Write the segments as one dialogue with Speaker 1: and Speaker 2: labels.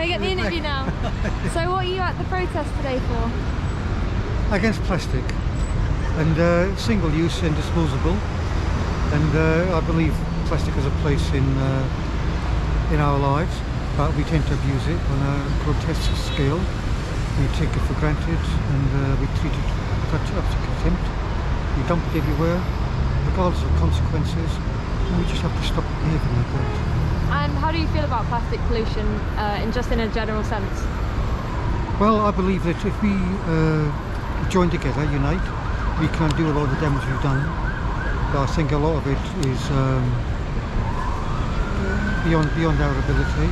Speaker 1: get the interview now. So what are you at the protest today for?
Speaker 2: Against plastic and single-use and disposable. And I believe plastic has a place in our lives, but we tend to abuse it on a grotesque scale. We take it for granted and we treat it with utter contempt. We dump it everywhere, regardless of consequences, and we just have to stop behaving like that.
Speaker 1: And how do you feel about plastic pollution in a general sense?
Speaker 2: Well, I believe that if we join together, unite, we can undo a lot of the damage we've done. But I think a lot of it is beyond our ability.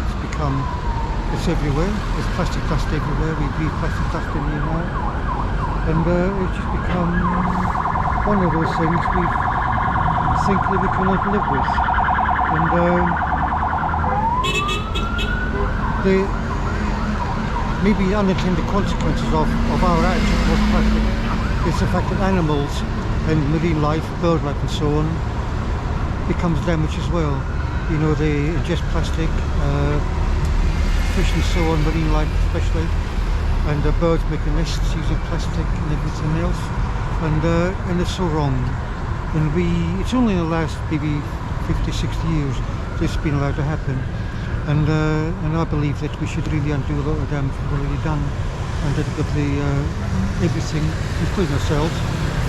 Speaker 2: It's everywhere. There's plastic dust everywhere. We breathe plastic dust in the air, and it's just become one of those things we think that we cannot live with. And the maybe unintended consequences of our action towards plastic is the fact that animals and marine life, bird life and so on, becomes damaged as well. You know, they ingest plastic, fish and so on, marine life especially, and the birds making nests using plastic and everything else, and it's so wrong. And it's only in the last maybe 50, 60 years this has been allowed to happen. And I believe that we should really undo a lot of damage we've already done, and that give everything, including ourselves,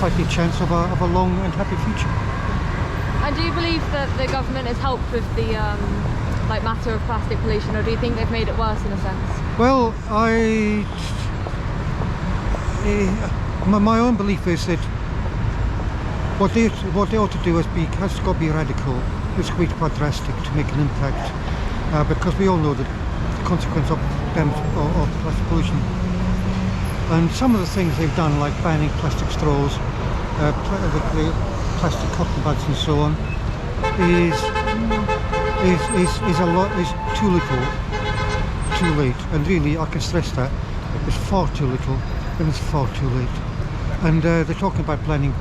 Speaker 2: fighting chance of a long and happy future.
Speaker 1: And do you believe that the government has helped with the matter of plastic pollution, or do you think they've made it worse in a sense?
Speaker 2: Well, my own belief is that what they ought to do has got to be radical. It's going to be quite drastic to make an impact, because we all know that the consequence of damage of plastic pollution. And some of the things they've done, like banning plastic straws, plastic cotton buds and so on, is too little, too late. And really, I can stress that it's far too little and it's far too late. And they're talking about banning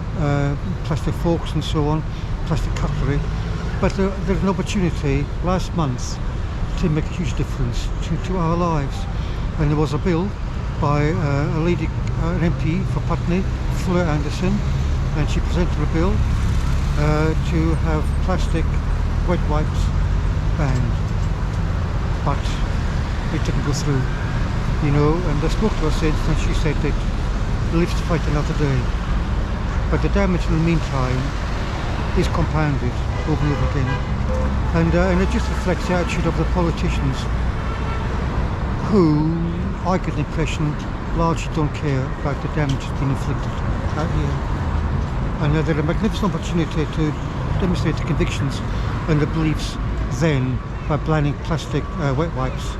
Speaker 2: plastic forks and so on, plastic cutlery, but there's an opportunity last month to make a huge difference to our lives. And there was a bill by a lady, an MP for Putney, Fleur Anderson, and she presented a bill to have plastic wet wipes banned, but it didn't go through, you know. And I spoke to her since, and she said that lives to fight another day, but the damage in the meantime is compounded over and over again, and it just reflects the attitude of the politicians, who I get the impression largely don't care about the damage that's been inflicted out here. And they had a magnificent opportunity to demonstrate the convictions and the beliefs then by banning plastic wet wipes,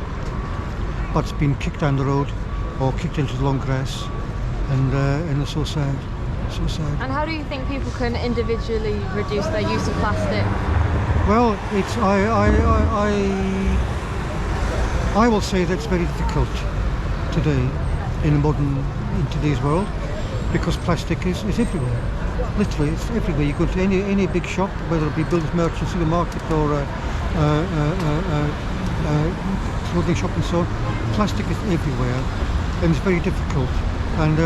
Speaker 2: but it's been kicked down the road or kicked into the long grass, and it's so sad, so sad.
Speaker 1: And how do you think people can individually reduce their use of plastic?
Speaker 2: Well, I will say that's very difficult today in today's world, because plastic is everywhere. Literally, it's everywhere. You go to any big shop, whether it be builders merchant, supermarket, or clothing shop and so on. Plastic is everywhere, and it's very difficult. And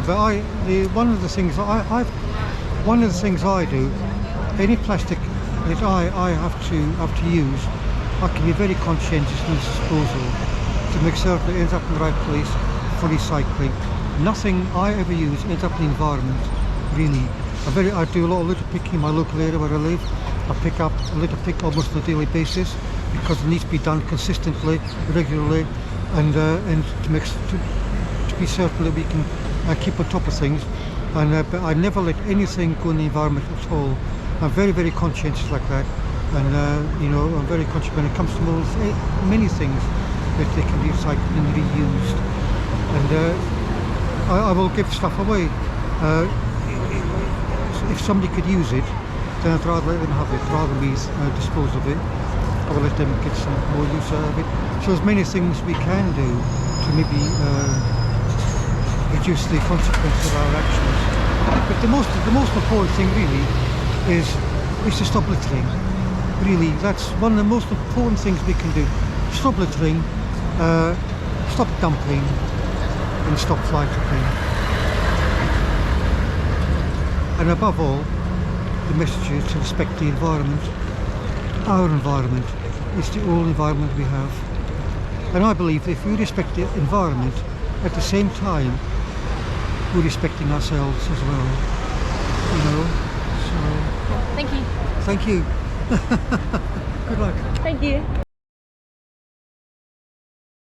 Speaker 2: one of the things I do, any plastic that I have to use, I can be very conscientious in its disposal to make certain it ends up in the right place for recycling. Nothing I ever use ends up in the environment, really. I do a lot of litter picking in my local area where I live. I pick up a litter pick almost on a daily basis, because it needs to be done consistently, regularly, and to be certain that we can keep on top of things. And but I never let anything go in the environment at all. I'm very, very conscientious like that, and you know, I'm very conscious when it comes to many things that they can be recycled and reused. And I will give stuff away. If somebody could use it, then I'd rather let them have it, rather than dispose of it. I will let them get some more use out of it. So there's many things we can do to maybe reduce the consequences of our actions. But the most important thing really is to stop littering. Really, that's one of the most important things we can do. Stop littering, stop dumping and stop fly tipping. And above all, the message is to respect the environment. Our environment is the only environment we have. And I believe if we respect the environment, at the same time, we're respecting ourselves as well. You know, so...
Speaker 1: Thank you.
Speaker 2: Thank you. Good luck.
Speaker 1: Thank you.